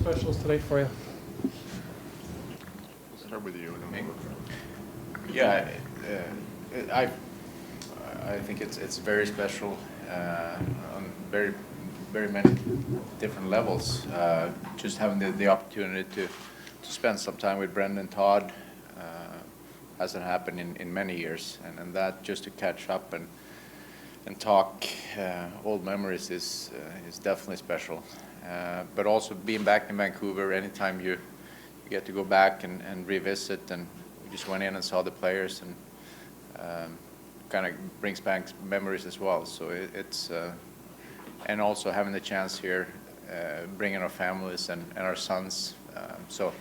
special is today for you? Start with you. Yeah, I think it's very special on very many different levels. Just having the opportunity to spend some time with Brendan Todd hasn't happened in many years, and that just to catch up and talk old memories is definitely special. But also being back in Vancouver, anytime you get to go back and revisit, and we just went in and saw the players, and kind of brings back memories as well. So it's and also having the chance here, bringing our families and our sons. So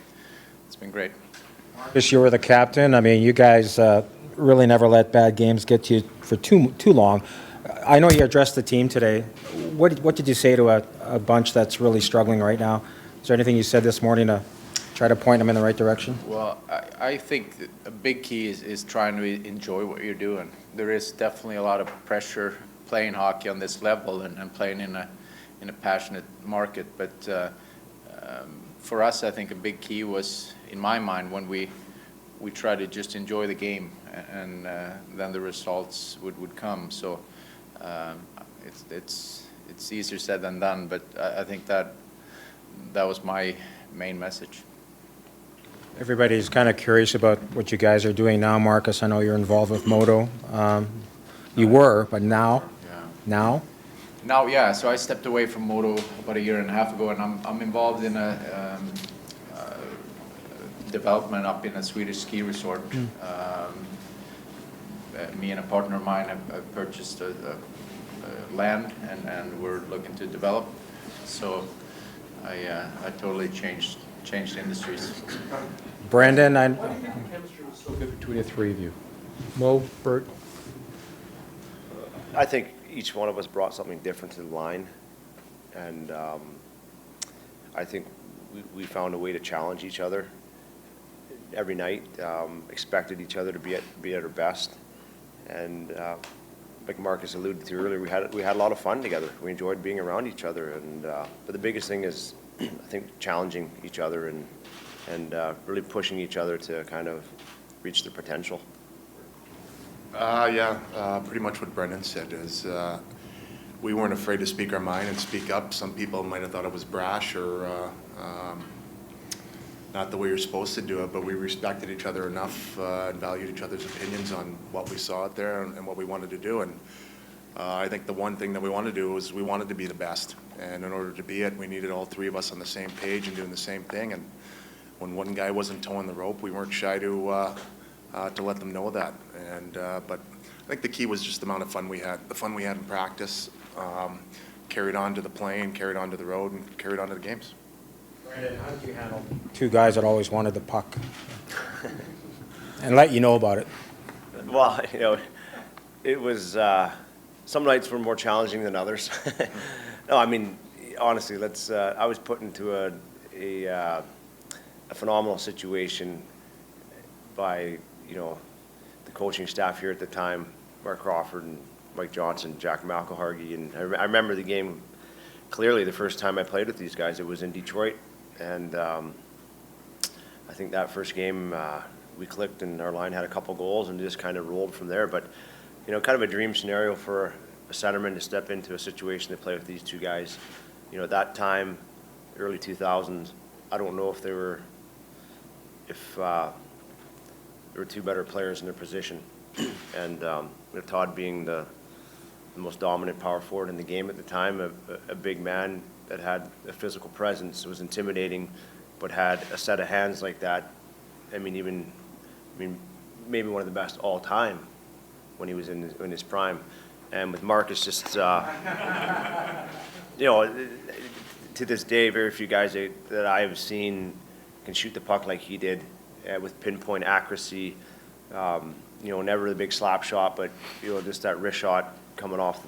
it's been great. Marcus, you were the captain. I mean, you guys really never let bad games get to you for too long. I know you addressed the team today. What did you say to a bunch that's really struggling right now? Is there anything you said this morning to try to point them in the right direction? Well, I think a big key is trying to enjoy what you're doing. There is definitely a lot of pressure playing hockey on this level and playing in a passionate market. But for us, I think a big key was, in my mind, when we try to just enjoy the game, and then the results would come. So it's easier said than done, but I think that was my main message. Everybody's kind of curious about what you guys are doing now, Marcus. I know you're involved with Moto. You were, but now? Yeah. Now? Now, yeah. So I stepped away from Moto about a year and a half ago, and I'm involved in a development up in a Swedish ski resort. Me and a partner of mine have purchased land, and we're looking to develop. So I totally changed industries. Brandon, Why do you think the chemistry was so good between the three of you? Mo, Bert? I think each one of us brought something different to the line, and I think we found a way to challenge each other every night, expected each other to be at our best, and like Marcus alluded to earlier, we had a lot of fun together. We enjoyed being around each other, and but the biggest thing is I think challenging each other and really pushing each other to kind of reach their potential. Pretty much what Brendan said is we weren't afraid to speak our mind and speak up. Some people might have thought it was brash or not the way you're supposed to do it, but we respected each other enough and valued each other's opinions on what we saw out there and what we wanted to do. And I think the one thing that we wanted to do was we wanted to be the best. And in order to be it, we needed all three of us on the same page and doing the same thing. And when one guy wasn't towing the rope, we weren't shy to let them know that. And but I think the key was just the amount of fun we had. The fun we had in practice carried on to the plane, carried on to the road, and carried on to the games. Brandon, how did you handle two guys that always wanted the puck and let you know about it? Well, it was some nights were more challenging than others. No, I mean, honestly, I was put into a phenomenal situation by the coaching staff here at the time, Mark Crawford and Mike Johnson, Jack McElhargy, and I remember the game clearly. The first time I played with these guys, it was in Detroit, and I think that first game we clicked and our line had a couple goals and just kind of rolled from there. But kind of a dream scenario for a centerman to step into a situation to play with these two guys. At that time, early 2000s, I don't know if there were two better players in their position, and with Todd being the most dominant power forward in the game at the time, a big man that had a physical presence, was intimidating, but had a set of hands like that. Maybe one of the best all time when he was in his prime. And with Marcus, just to this day, very few guys that I have seen can shoot the puck like he did, with pinpoint accuracy. Never the big slap shot, but just that wrist shot coming off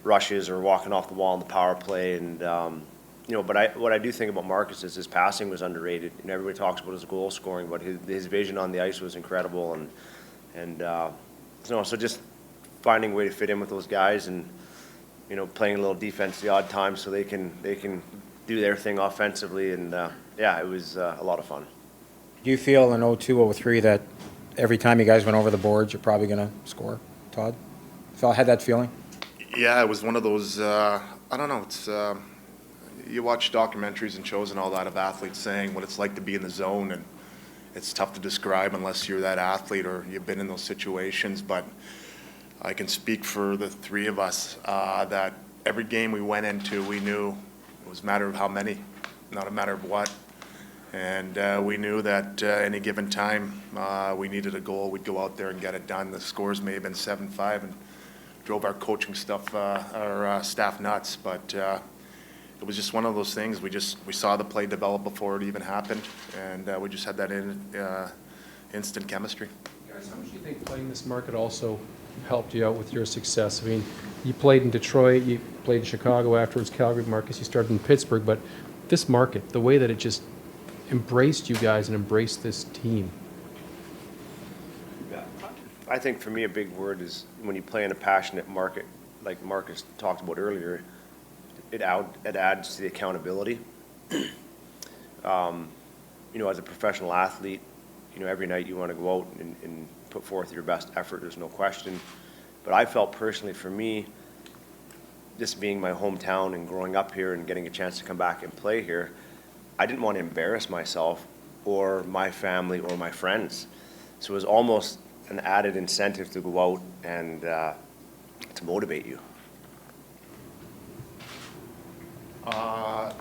rushes or walking off the wall in the power play. And but what I do think about Marcus is his passing was underrated. Everybody talks about his goal scoring, but his vision on the ice was incredible. And so just finding a way to fit in with those guys and playing a little defense the odd time so they can do their thing offensively, and yeah, it was a lot of fun. Do you feel in 02, 03 that every time you guys went over the boards, you're probably going to score, Todd? Had that feeling? Yeah, it was one of those, I don't know, it's, you watch documentaries and shows and all that of athletes saying what it's like to be in the zone, and it's tough to describe unless you're that athlete or you've been in those situations, but I can speak for the three of us that every game we went into, we knew it was a matter of how many, not a matter of what. And we knew that any given time we needed a goal, we'd go out there and get it done. The scores may have been 7-5 and drove our coaching stuff, our staff nuts. But it was just one of those things. We saw the play develop before it even happened, and we just had that instant chemistry. Guys, how much do you think playing this market also helped you out with your success? I mean, you played in Detroit, you played in Chicago, afterwards Calgary, Marcus, you started in Pittsburgh, but this market, the way that it just embraced you guys and embraced this team. I think for me a big word is when you play in a passionate market, like Marcus talked about earlier, it adds to the accountability. You know, as a professional athlete, you know, every night you want to go out and put forth your best effort, there's no question. But I felt personally for me, this being my hometown and growing up here and getting a chance to come back and play here, I didn't want to embarrass myself or my family or my friends. So it was almost an added incentive to go out and to motivate you.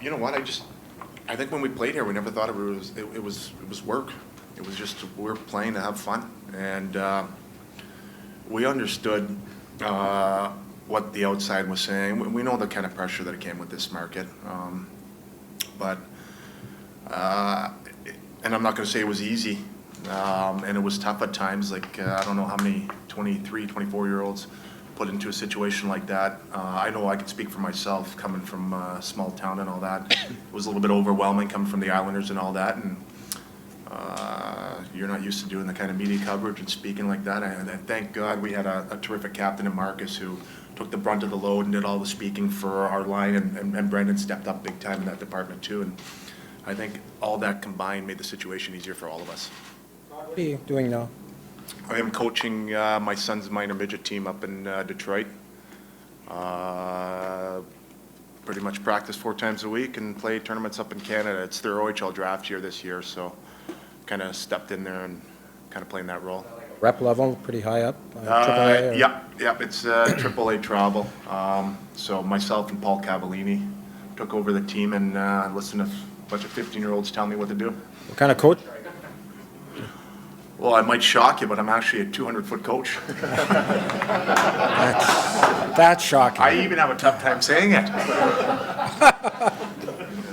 You know what? I think when we played here, we never thought it was work. It was just we were playing to have fun, and we understood what the outside was saying. We know the kind of pressure that came with this market, but and I'm not going to say it was easy, and it was tough at times. Like I don't know how many 23, 24-year-olds put into a situation like that. I know I can speak for myself, coming from a small town and all that. It was a little bit overwhelming coming from the Islanders and all that, and you're not used to doing the kind of media coverage and speaking like that. And thank God we had a terrific captain in Marcus who took the brunt of the load and did all the speaking for our line, and Brendan stepped up big time in that department too. And I think all that combined made the situation easier for all of us. What are you doing now? I am coaching my son's minor midget team up in Detroit. Pretty much practice 4 times a week and play tournaments up in Canada. It's their OHL draft year this year, so kind of stepped in there and kind of playing that role. Rep level, pretty high up? AAA, or- Yeah, it's AAA travel. So myself and Paul Cavallini took over the team and listened to a bunch of 15-year-olds tell me what to do. What kind of coach? Well, I might shock you, but I'm actually a 200-foot coach. That's shocking. I even have a tough time saying it.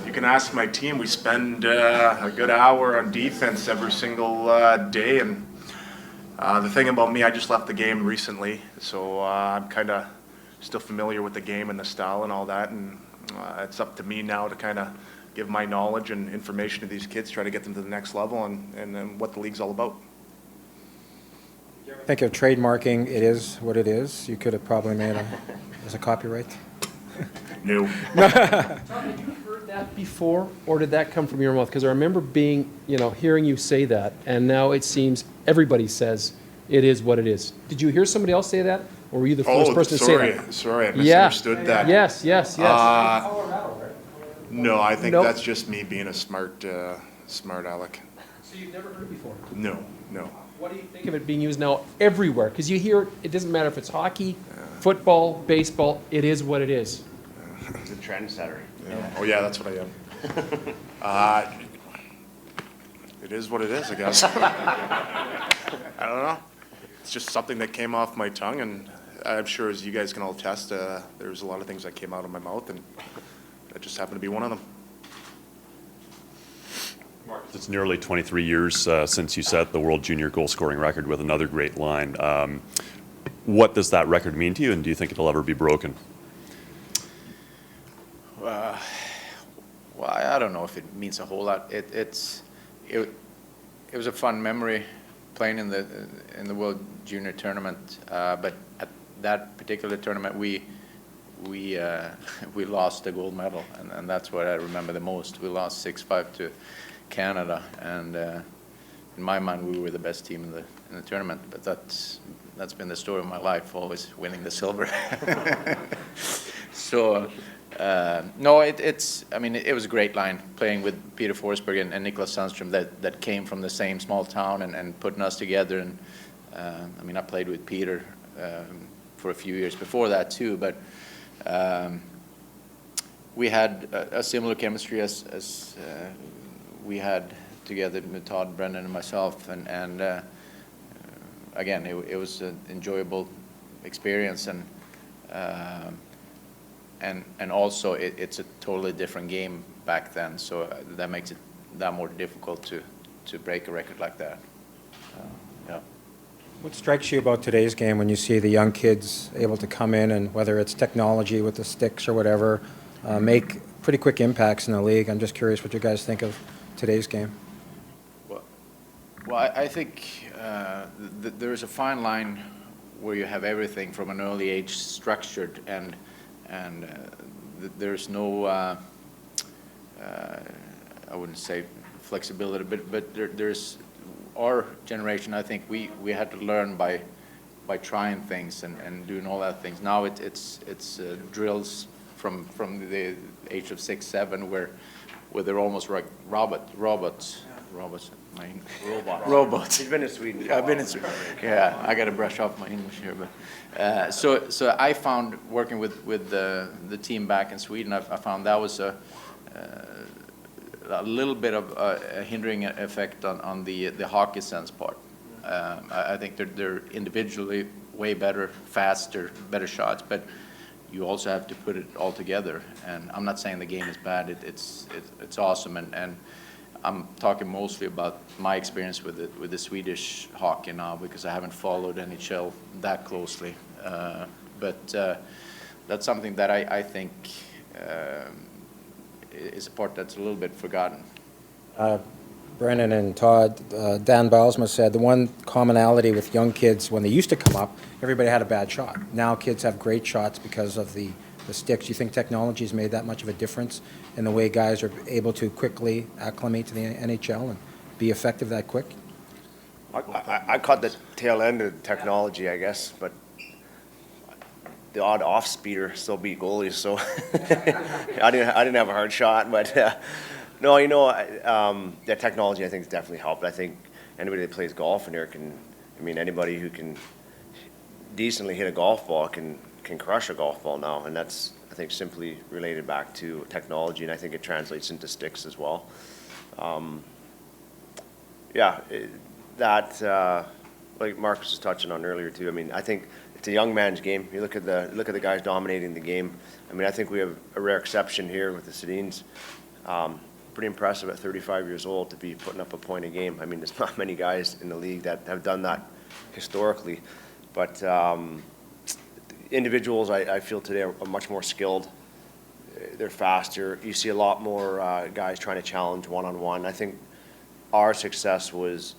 You can ask my team. We spend a good hour on defense every single day. And the thing about me, I just left the game recently, so I'm kind of still familiar with the game and the style and all that. And it's up to me now to kind of give my knowledge and information to these kids, try to get them to the next level and what the league's all about. Think of trademarking, it is what it is. You could have probably made as a copyright. No. Had you heard that before, or did that come from your mouth? Because I remember hearing you say that, and now it seems everybody says it is what it is. Did you hear somebody else say that, or were you the first person to say that? Sorry, I misunderstood that. Yes. No, I think Nope. that's just me being a smart aleck. So you've never heard it before? No. What do you think of it being used now everywhere? Because you hear it doesn't matter if it's hockey, football, baseball, it is what it is. It's a trendsetter. Yeah. Oh yeah, that's what I am. It is what it is, I guess. I don't know. It's just something that came off my tongue, and I'm sure as you guys can all attest, there's a lot of things that came out of my mouth, and that just happened to be one of them. It's nearly 23 years since you set the world junior goal scoring record with another great line. What does that record mean to you, and do you think it'll ever be broken? Well, I don't know if it means a whole lot. It was a fun memory playing in the World Junior Tournament, but at that particular tournament, we we we lost the gold medal, and that's what I remember the most. We lost 6-5 to Canada, and in my mind, we were the best team in the tournament. But that's been the story of my life, always winning the silver. So no, I mean, it was a great line playing with Peter Forsberg and Nicholas Sundström that came from the same small town and putting us together. And I mean, I played with Peter for a few years before that too, but we had a similar chemistry as we had together with Todd, Brendan, and myself, and again, it was an enjoyable experience, and also it's a totally different game back then, so that makes it that more difficult to break a record like that. Yeah. What strikes you about today's game when you see the young kids able to come in and whether it's technology with the sticks or whatever, make pretty quick impacts in the league? I'm just curious what you guys think of today's game. Well, I think there is a fine line where you have everything from an early age structured, and there's no, I wouldn't say flexibility, but there's our generation. I think we had to learn by trying things and doing all that things. Now it's drills from the age of 6, 7, where they're almost like robots. Robots. He's been in Sweden. I've been in Sweden. Yeah, I got to brush off my English here, but so I found working with the team back in Sweden, I found that was a little bit of a hindering effect on the hockey sense part. I think they're individually way better, faster, better shots, but you also have to put it all together. And I'm not saying the game is bad. It's awesome, and I'm talking mostly about my experience with the Swedish hockey now, because I haven't followed NHL that closely. But that's something that I think is a part that's a little bit forgotten. Brennan and Todd, Dan Bylsma said the one commonality with young kids when they used to come up, everybody had a bad shot. Now kids have great shots because of the sticks. Do you think technology has made that much of a difference in the way guys are able to quickly acclimate to the NHL and be effective that quick? I caught the tail end of technology, I guess, but the odd off speeder still beat goalies, so I didn't have a hard shot, but no, you know, the technology I think has definitely helped. I think anybody that plays golf in here anybody who can decently hit a golf ball can crush a golf ball now, and that's, I think, simply related back to technology, and I think it translates into sticks as well. Like Marcus was touching on earlier too. I mean, I think it's a young man's game. You look at the guys dominating the game. I mean, I think we have a rare exception here with the Sedins. Pretty impressive at 35 years old to be putting up a point a game. I mean, there's not many guys in the league that have done that historically, but individuals I feel today are much more skilled. They're faster. You see a lot more guys trying to challenge one-on-one. I think our success was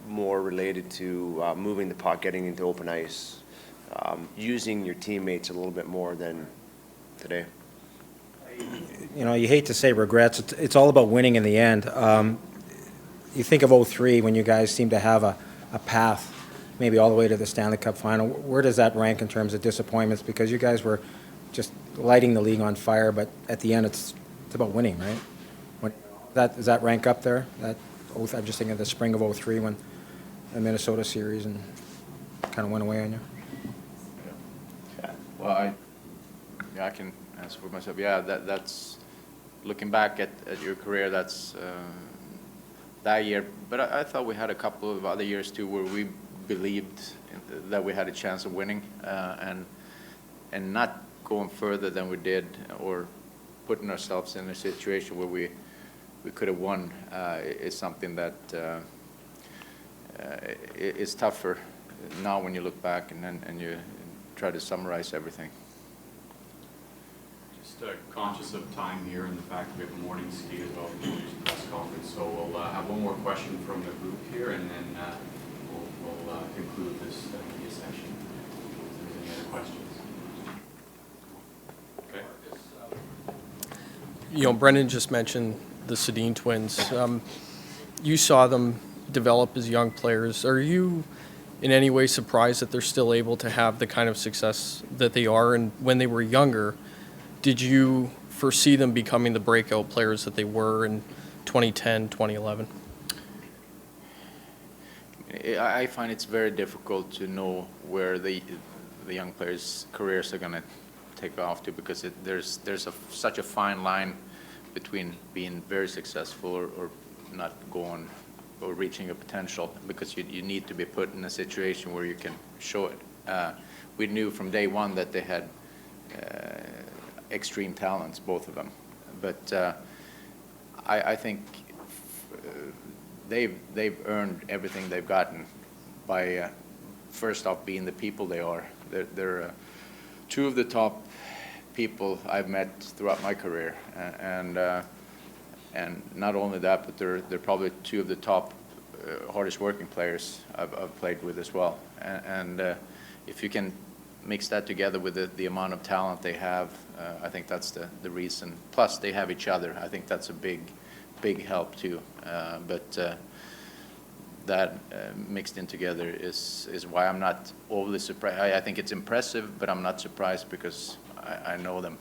more related to moving the puck, getting into open ice, using your teammates a little bit more than today. You know, you hate to say regrets. It's all about winning in the end. You think of 2003 when you guys seem to have a path maybe all the way to the Stanley Cup final. Where does that rank in terms of disappointments? Because you guys were just lighting the league on fire, but at the end it's about winning, right? Does that rank up there? I'm just thinking of the spring of 2003 when the Minnesota series and kind of went away on you. Yeah. Well, I can answer for myself. Yeah, that's looking back at your career. That's that year. But I thought we had a couple of other years too where we believed that we had a chance of winning, and not going further than we did, or putting ourselves in a situation where we could have won is something that is tougher now when you look back and you try to summarize everything. Just conscious of time here and the fact that we have a morning skate as well for the press conference, so we'll have one more question from the group here, and then we'll conclude this media session. If there's any other questions. Brendan just mentioned the Sedin twins. You saw them develop as young players. Are you in any way surprised that they're still able to have the kind of success that they are? And when they were younger, did you foresee them becoming the breakout players that they were in 2010, 2011? I find it's very difficult to know where the young players' careers are going to take off to, because there's such a fine line between being very successful or not going or reaching a potential, because you need to be put in a situation where you can show it. We knew from day one that they had extreme talents, both of them, but I think they've earned everything they've gotten by first off being the people they are. They're two of the top people I've met throughout my career, and not only that, but they're probably two of the top hardest working players I've played with as well. And if you can mix that together with the amount of talent they have, I think that's the reason. Plus, they have each other. I think that's a big help too. But that mixed in together is why I'm not overly surprised. I think it's impressive, but I'm not surprised because I know them.